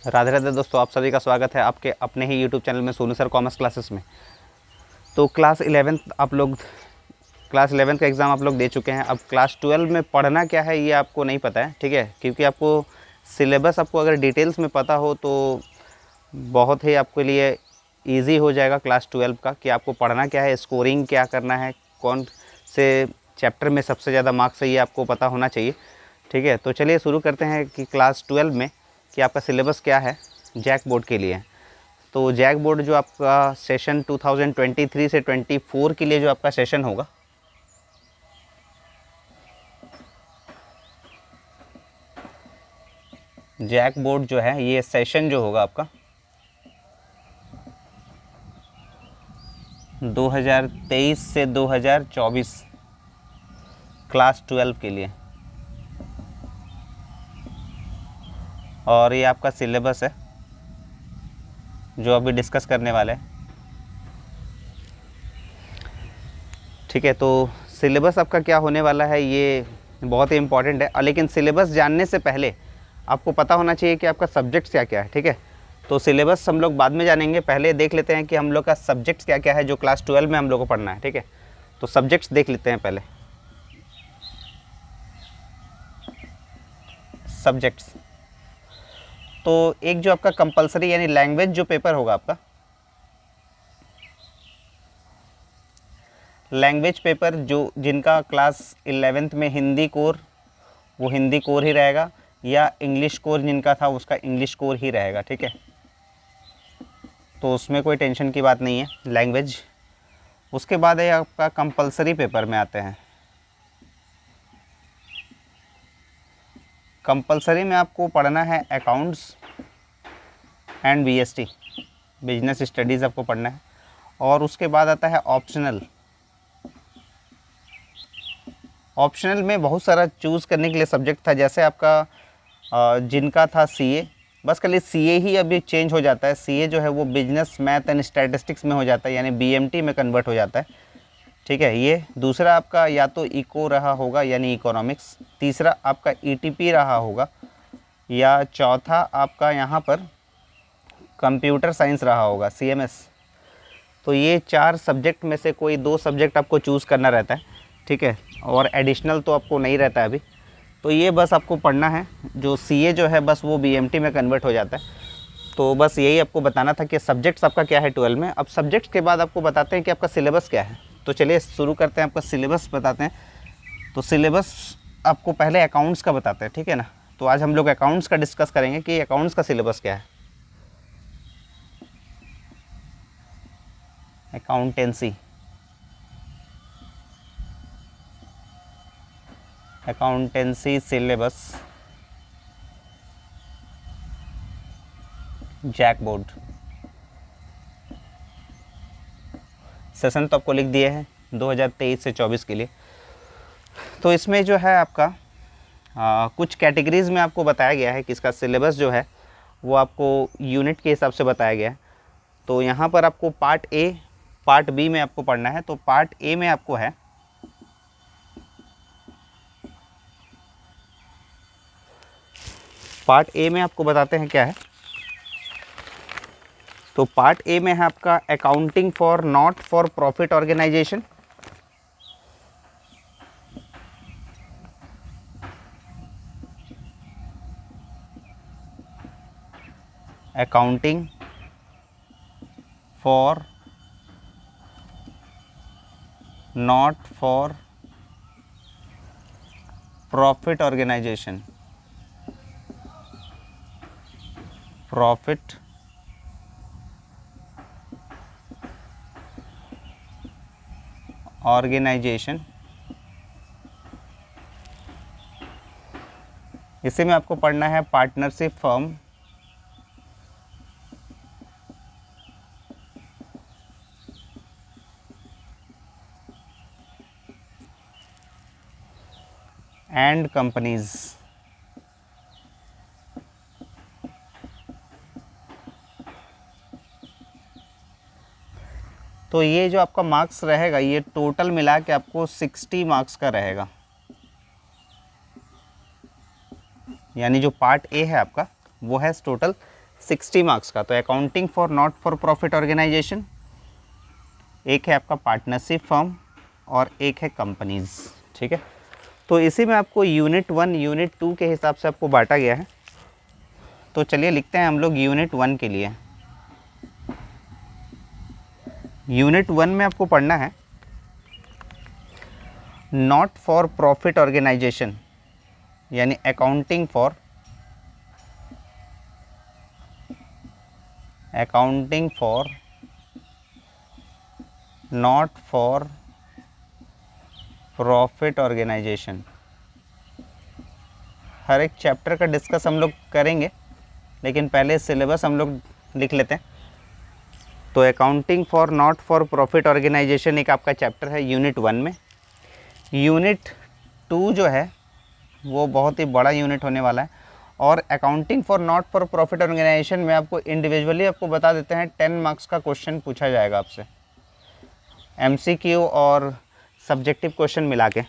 राधे राधे दोस्तों, आप सभी का स्वागत है आपके अपने ही यूट्यूब चैनल में सोनू सर कॉमर्स क्लासेस में। तो क्लास 11th का एग्ज़ाम आप लोग दे चुके हैं। अब क्लास 12 में पढ़ना क्या है ये आपको नहीं पता है, ठीक है। क्योंकि आपको सिलेबस आपको अगर डिटेल्स में पता हो तो बहुत ही आपके लिए इजी हो जाएगा क्लास 12 का, कि आपको पढ़ना क्या है, स्कोरिंग क्या करना है, कौन से चैप्टर में सबसे ज़्यादा मार्क्स है, ये आपको पता होना चाहिए, ठीक है। तो चलिए शुरू करते हैं कि क्लास 12 में कि आपका सिलेबस क्या है जैक बोर्ड के लिए। तो जैक बोर्ड जो आपका सेशन 2023 से 24 के लिए जो आपका सेशन होगा, जैक बोर्ड जो है ये सेशन जो होगा आपका 2023 से 2024 क्लास 12 के लिए, और ये आपका सिलेबस है जो अभी डिस्कस करने वाले हैं, ठीक है। तो सिलेबस आपका क्या होने वाला है ये बहुत ही इम्पॉर्टेंट है, लेकिन सिलेबस जानने से पहले आपको पता होना चाहिए कि आपका सब्जेक्ट्स क्या क्या है, ठीक है। तो सिलेबस हम लोग बाद में जानेंगे, पहले देख लेते हैं कि हम लोग का सब्जेक्ट्स क्या क्या है जो क्लास 12 में हम लोग को पढ़ना है, ठीक है। तो सब्जेक्ट्स देख लेते हैं पहले। सब्जेक्ट्स तो एक जो आपका कंपलसरी यानी लैंग्वेज जो पेपर होगा आपका, लैंग्वेज पेपर जो जिनका क्लास 11th में हिंदी कोर, वो हिंदी कोर ही रहेगा, या इंग्लिश कोर जिनका था उसका इंग्लिश कोर ही रहेगा, ठीक है। तो उसमें कोई टेंशन की बात नहीं है, लैंग्वेज। उसके बाद है आपका कंपलसरी पेपर में आते हैं। कंपलसरी में आपको पढ़ना है accounts and BST, business studies आपको पढ़ना है। और उसके बाद आता है ऑप्शनल। ऑप्शनल में बहुत सारा चूज़ करने के लिए सब्जेक्ट था, जैसे आपका जिनका था सीए, बस खाली सीए ही अभी चेंज हो जाता है। सीए जो है वो बिजनेस मैथ एंड स्टैटिस्टिक्स में हो जाता है, यानी बीएमटी में कन्वर्ट हो जाता है, ठीक है। ये दूसरा आपका या तो इको रहा होगा यानी इकोनॉमिक्स, तीसरा आपका ईटीपी रहा होगा, या चौथा आपका यहाँ पर कंप्यूटर साइंस रहा होगा, सीएमएस। तो ये 4 सब्जेक्ट में से कोई 2 सब्जेक्ट आपको चूज़ करना रहता है, ठीक है। और एडिशनल तो आपको नहीं रहता है अभी। तो ये बस आपको पढ़ना है, जो सीए जो है बस वो बीएमटी में कन्वर्ट हो जाता है। तो बस यही आपको बताना था कि सब्जेक्ट्स आपका क्या है 12 में। अब सब्जेक्ट्स के बाद आपको बताते हैं कि आपका सिलेबस क्या है। तो चलिए शुरू करते हैं, आपका सिलेबस बताते हैं। तो सिलेबस आपको पहले अकाउंट्स का बताते हैं, ठीक है ना। तो आज हम लोग अकाउंट्स का डिस्कस करेंगे कि अकाउंट्स का सिलेबस क्या है। Accountancy, accountancy syllabus JAC board. Session तो आपको लिख दिए हैं 2023 से 24 के लिए। तो इसमें जो है आपका कुछ कैटेगरीज़ में आपको बताया गया है कि इसका सिलेबस जो है वो आपको यूनिट के हिसाब से बताया गया है। तो यहाँ पर आपको पार्ट ए, पार्ट बी में आपको पढ़ना है। तो पार्ट ए में आपको है पार्ट ए में आपको बताते हैं क्या है। तो पार्ट ए में है आपका accounting for not for profit organisation, accounting for not for profit organisation, profit organisation. इसी में आपको पढ़ना है पार्टनरशिप फर्म, एंड कंपनीज। तो ये जो आपका मार्क्स रहेगा ये टोटल मिला के आपको 60 मार्क्स का रहेगा। यानी जो पार्ट ए है आपका वो है टोटल 60 मार्क्स का। तो accounting for not for profit organisation, एक है आपका पार्टनरशिप फर्म और एक है कंपनीज़, ठीक है। तो इसी में आपको यूनिट 1 यूनिट 2 के हिसाब से आपको बांटा गया है। तो चलिए लिखते हैं हम लोग यूनिट 1 के लिए। यूनिट 1 में आपको पढ़ना है नॉट फॉर प्रॉफिट ऑर्गेनाइजेशन, यानी accounting for not for profit organisation. हर एक चैप्टर का डिस्कस हम लोग करेंगे, लेकिन पहले सिलेबस हम लोग लिख लेते हैं। तो accounting for not for profit organisation एक आपका चैप्टर है यूनिट 1 में। यूनिट 2 जो है वो बहुत ही बड़ा यूनिट होने वाला है, और accounting for not for profit organisation में आपको इंडिविजुअली आपको बता देते हैं 10 मार्क्स का क्वेश्चन पूछा जाएगा आपसे, एमसीक्यू और सब्जेक्टिव क्वेश्चन मिला के।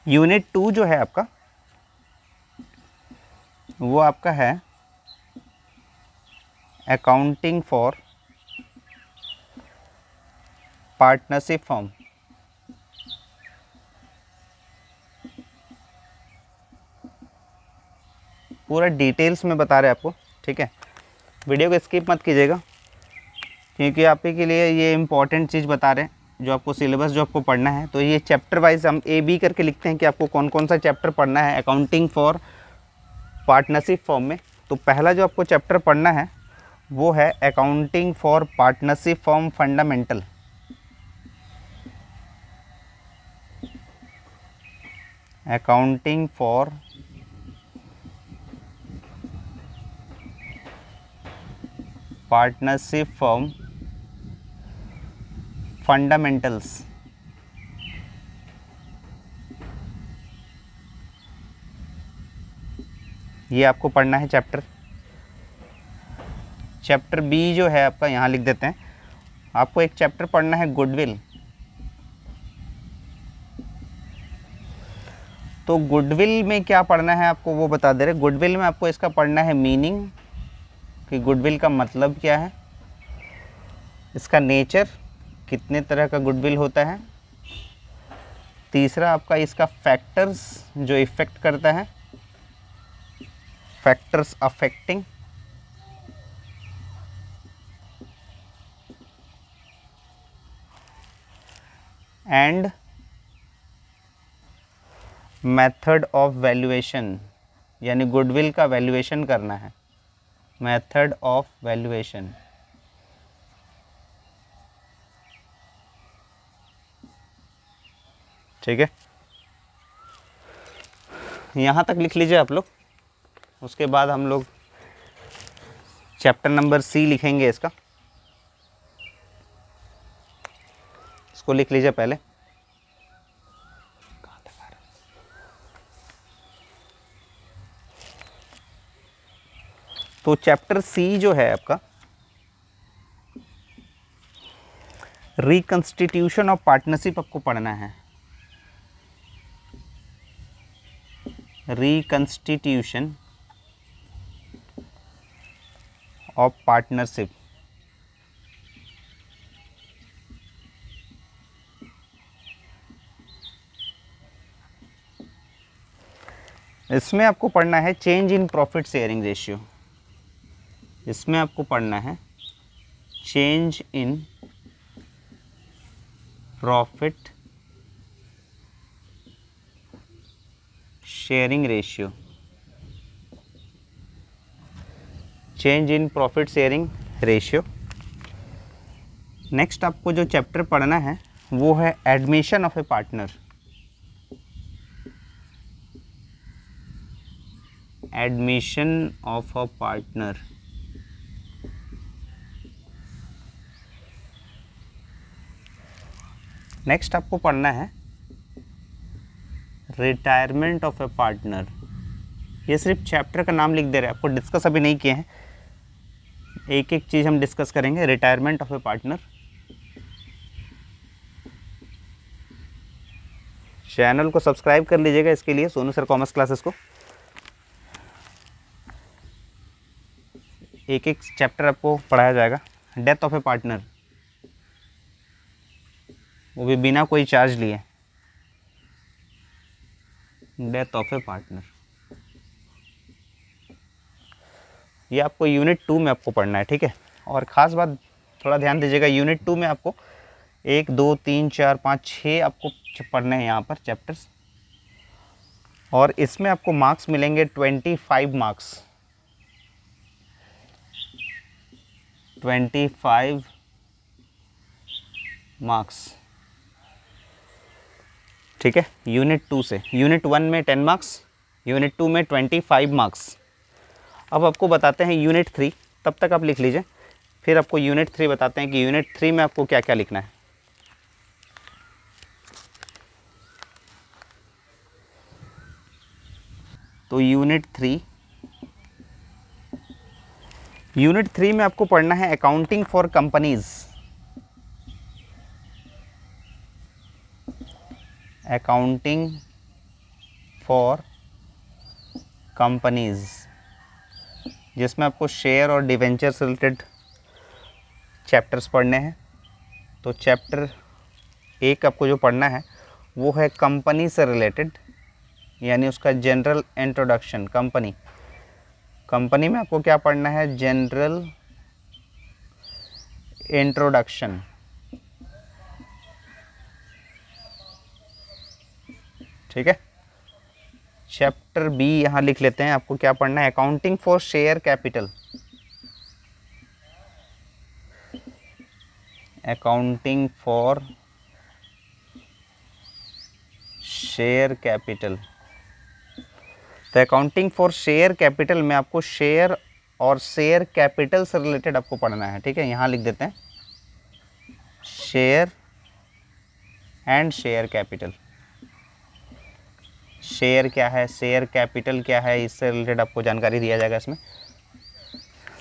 यूनिट 2 जो है आपका वो आपका है अकाउंटिंग फॉर पार्टनरशिप फर्म। पूरा डिटेल्स में बता रहे हैं आपको, ठीक है। वीडियो को स्किप मत कीजिएगा, क्योंकि आप ही के लिए ये इम्पॉर्टेंट चीज़ बता रहे हैं जो आपको सिलेबस जो आपको पढ़ना है। तो ये चैप्टर वाइज हम ए बी करके लिखते हैं कि आपको कौन कौन सा चैप्टर पढ़ना है अकाउंटिंग फॉर पार्टनरशिप फर्म में। तो पहला जो आपको चैप्टर पढ़ना है वो है accounting for partnership firm fundamental. Accounting for partnership firm fundamentals. ये आपको पढ़ना है चैप्टर। चैप्टर बी जो है आपका यहाँ लिख देते हैं, आपको एक चैप्टर पढ़ना है गुडविल। तो गुडविल में क्या पढ़ना है आपको वो बता दे रहे। गुडविल में आपको इसका पढ़ना है मीनिंग, कि गुडविल का मतलब क्या है, इसका नेचर, कितने तरह का गुडविल होता है। तीसरा आपका इसका फैक्टर्स जो इफ़ेक्ट करता है, factors affecting. And method of valuation, यानी गुडविल का वैल्यूएशन करना है, मेथड ऑफ वैल्यूएशन। ठीक है, यहाँ तक लिख लीजिए आप लोग। उसके बाद हम लोग चैप्टर नंबर सी लिखेंगे इसका, इसको लिख लीजिए पहले। तो चैप्टर सी जो है आपका रिकंस्टिट्यूशन ऑफ पार्टनरशिप आपको पढ़ना है। Reconstitution of partnership. इसमें आपको पढ़ना है change in profit sharing ratio. इसमें आपको पढ़ना है change in profit sharing ratio. Change in profit sharing ratio. Next आपको जो चैप्टर पढ़ना है वो है admission of A partner. Admission of a partner. Next आपको पढ़ना है रिटायरमेंट ऑफ ए पार्टनर। ये सिर्फ चैप्टर का नाम लिख दे रहे हैं, आपको डिस्कस अभी नहीं किए हैं, एक एक चीज़ हम डिस्कस करेंगे। Retirement of A partner. Channel को सब्सक्राइब कर लीजिएगा इसके लिए, सोनू सर कॉमर्स क्लासेस को। एक एक चैप्टर आपको पढ़ाया जाएगा। डेथ ऑफ ए पार्टनर, वो भी बिना कोई चार्ज लिए। डेथ ऑफ ए पार्टनर, ये आपको यूनिट 2 में आपको पढ़ना है, ठीक है। और ख़ास बात थोड़ा ध्यान दीजिएगा, यूनिट 2 में आपको 1 2 3 4 5 6 आपको पढ़ने हैं यहाँ पर चैप्टर्स, और इसमें आपको मार्क्स मिलेंगे 25 मार्क्स, 25 मार्क्स, ठीक है। यूनिट 2 से, यूनिट 1 में 10 मार्क्स, यूनिट 2 में 25 मार्क्स। अब आपको बताते हैं यूनिट 3, तब तक आप लिख लीजिए, फिर आपको यूनिट 3 बताते हैं कि यूनिट 3 में आपको क्या क्या लिखना है। तो यूनिट 3 में आपको पढ़ना है accounting for companies, accounting for companies, जिसमें आपको शेयर और डिवेंचर से रिलेटेड चैप्टर्स पढ़ने हैं। तो चैप्टर 1 आपको जो पढ़ना है वो है कंपनी से रिलेटेड, यानी उसका जनरल इंट्रोडक्शन। कंपनी में आपको क्या पढ़ना है, जनरल इंट्रोडक्शन, ठीक है। चैप्टर बी यहाँ लिख लेते हैं, आपको क्या पढ़ना है, accounting for share capital, accounting for share capital. तो अकाउंटिंग फॉर शेयर कैपिटल में आपको शेयर और शेयर कैपिटल से रिलेटेड आपको पढ़ना है, ठीक है। यहाँ लिख देते हैं share and share capital. Share क्या है, शेयर कैपिटल क्या है, इससे रिलेटेड आपको जानकारी दिया जाएगा इसमें।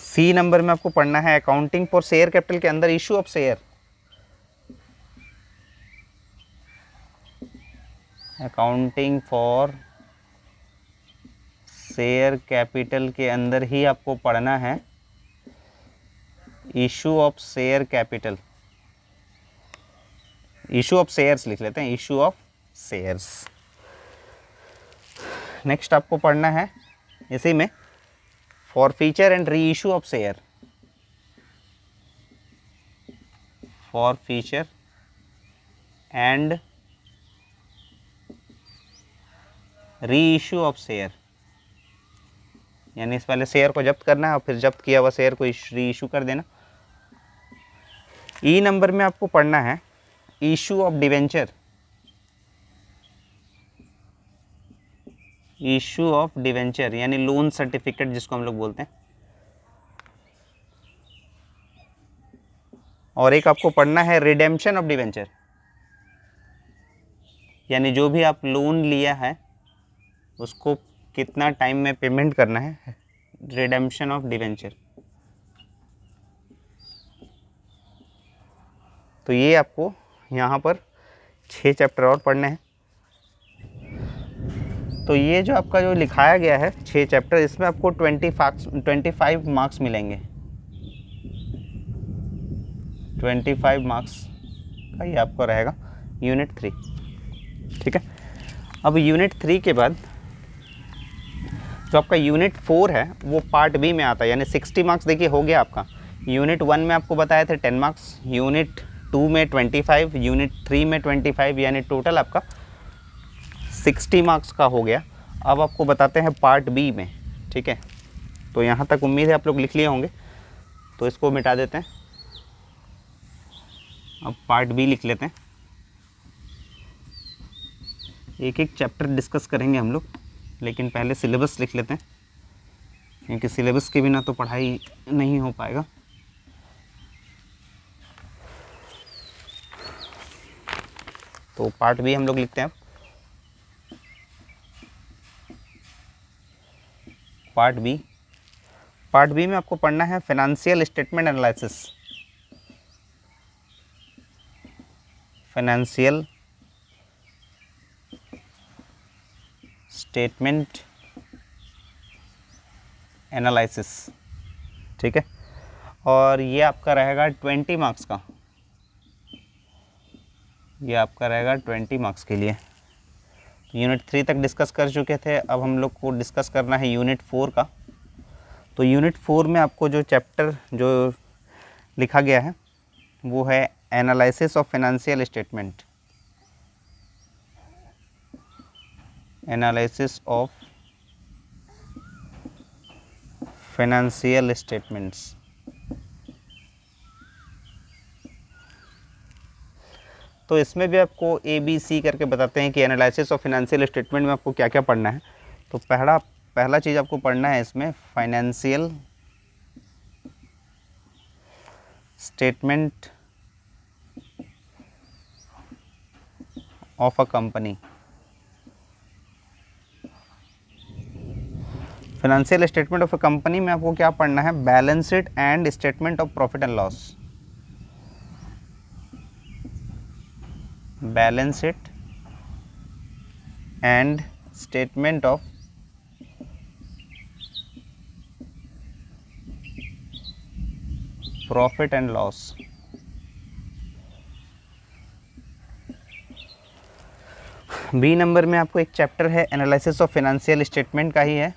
सी नंबर में आपको पढ़ना है अकाउंटिंग फॉर शेयर कैपिटल के अंदर issue of share, accounting for share capital के अंदर ही आपको पढ़ना है issue of share capital, issue of shares लिख लेते हैं, इशू ऑफ शेयर्स। नेक्स्ट आपको पढ़ना है इसी में forfeiture and re issue of share, forfeiture and re issue of share, यानी इस पहले शेयर को जब्त करना है और फिर जब्त किया हुआ शेयर को री इशू कर देना। ई नंबर में आपको पढ़ना है issue of debenture, issue of debenture यानी लोन सर्टिफिकेट जिसको हम लोग बोलते हैं। और एक आपको पढ़ना है रिडेम्पशन ऑफ डिवेंचर, यानी जो भी आप लोन लिया है उसको कितना टाइम में पेमेंट करना है, रिडेम्पशन ऑफ डिवेंचर। तो ये आपको यहाँ पर 6 चैप्टर और पढ़ने हैं। तो ये जो आपका जो लिखाया गया है 6 चैप्टर, इसमें आपको 25 मार्क्स मिलेंगे, 25 मार्क्स का ये आपको रहेगा यूनिट 3, ठीक है। अब यूनिट 3 के बाद जो आपका यूनिट 4 है वो पार्ट बी में आता है, यानी 60 मार्क्स देखिए हो गया आपका। यूनिट 1 में आपको बताए थे 10 मार्क्स, यूनिट 2 में 25, यूनिट 3 में 25, यानी टोटल आपका 60 मार्क्स का हो गया। अब आपको बताते हैं पार्ट बी में, ठीक है। तो यहाँ तक उम्मीद है आप लोग लिख लिए होंगे, तो इसको मिटा देते हैं। अब पार्ट बी लिख लेते हैं, एक एक चैप्टर डिस्कस करेंगे हम लोग, लेकिन पहले सिलेबस लिख लेते हैं, क्योंकि सिलेबस के बिना तो पढ़ाई नहीं हो पाएगा। तो पार्ट बी हम लोग लिखते हैं। पार्ट बी में आपको पढ़ना है financial statement analysis, financial statement analysis, ठीक है। और ये आपका रहेगा 20 मार्क्स का, ये आपका रहेगा 20 मार्क्स के लिए। यूनिट 3 तक डिस्कस कर चुके थे, अब हम लोग को डिस्कस करना है यूनिट 4 का। तो यूनिट 4 में आपको जो चैप्टर जो लिखा गया है वो है analysis of financial statement, analysis of financial statements. तो इसमें भी आपको ABC करके बताते हैं कि एनालिसिस ऑफ फाइनेंशियल स्टेटमेंट में आपको क्या क्या पढ़ना है। तो पहला चीज़ आपको पढ़ना है इसमें financial statement of a company. Financial statement of a company में आपको क्या पढ़ना है, balance sheet and statement of profit and loss, balance sheet and statement of profit and loss. B number में आपको एक चैप्टर है एनालिसिस ऑफ फाइनेंशियल स्टेटमेंट का ही है,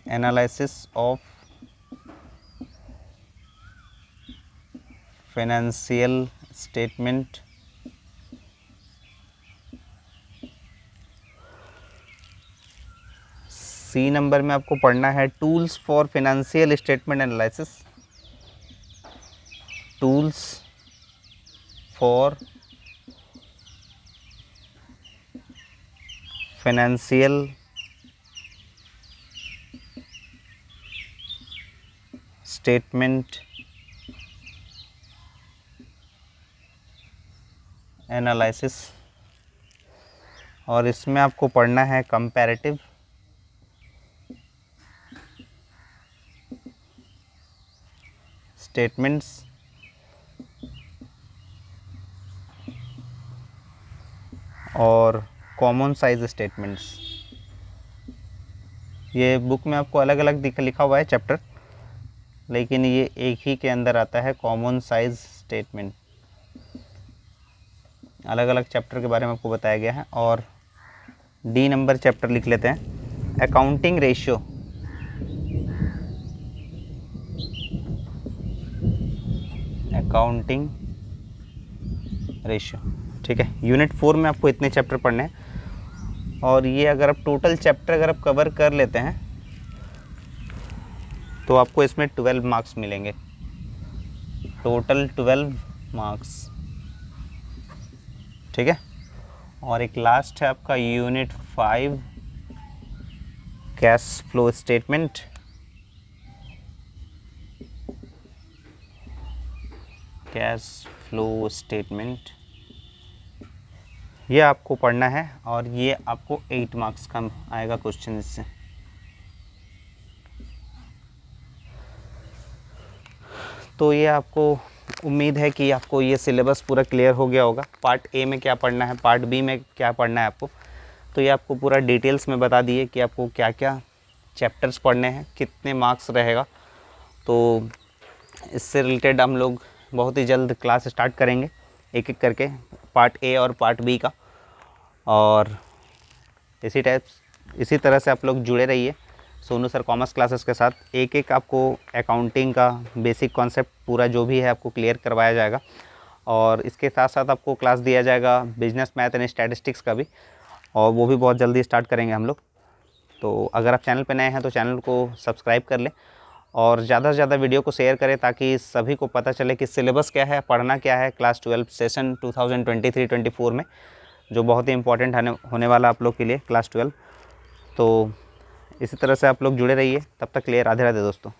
analysis of financial statement. C number में आपको पढ़ना है tools for financial statement analysis, tools for financial statement analysis. और इसमें आपको पढ़ना है कंपैरेटिव स्टेटमेंट्स और कॉमन साइज स्टेटमेंट्स। ये बुक में आपको अलग अलग लिखा हुआ है चैप्टर, लेकिन ये एक ही के अंदर आता है, कॉमन साइज स्टेटमेंट। अलग अलग चैप्टर के बारे में आपको बताया गया है। और डी नंबर चैप्टर लिख लेते हैं, अकाउंटिंग रेशियो, अकाउंटिंग रेशियो। ठीक है, यूनिट 4 में आपको इतने चैप्टर पढ़ने हैं। और ये अगर आप टोटल चैप्टर अगर आप कवर कर लेते हैं तो आपको इसमें 12 मार्क्स मिलेंगे, टोटल 12 मार्क्स। ठीक है। और एक लास्ट है आपका unit 5 cash flow statement, cash flow statement. ये आपको पढ़ना है और ये आपको 8 मार्क्स का आएगा क्वेश्चन इससे। तो ये आपको उम्मीद है कि आपको ये सिलेबस पूरा क्लियर हो गया होगा। पार्ट ए में क्या पढ़ना है, पार्ट बी में क्या पढ़ना है आपको, तो ये आपको पूरा डिटेल्स में बता दिए कि आपको क्या क्या चैप्टर्स पढ़ने हैं, कितने मार्क्स रहेगा। तो इससे रिलेटेड हम लोग बहुत ही जल्द क्लास स्टार्ट करेंगे एक एक करके, पार्ट ए और पार्ट बी का। और इसी तरह से आप लोग जुड़े रहिए सोनू सर कॉमर्स क्लासेस के साथ। एक एक आपको अकाउंटिंग का बेसिक कॉन्सेप्ट पूरा जो भी है आपको क्लियर करवाया जाएगा। और इसके साथ साथ आपको क्लास दिया जाएगा बिजनेस मैथ एंड स्टैटिस्टिक्स का भी, और वो भी बहुत जल्दी स्टार्ट करेंगे हम लोग। तो अगर आप चैनल पर नए हैं तो चैनल को सब्सक्राइब कर लें और ज़्यादा से ज़्यादा वीडियो को शेयर करें, ताकि सभी को पता चले कि सिलेबस क्या है, पढ़ना क्या है क्लास 12 सेशन 2023-24 में, जो बहुत ही इंपॉर्टेंट होने वाला आप लोग के लिए क्लास 12। तो इसी तरह से आप लोग जुड़े रहिए। तब तक के लिए राधे राधे दोस्तों।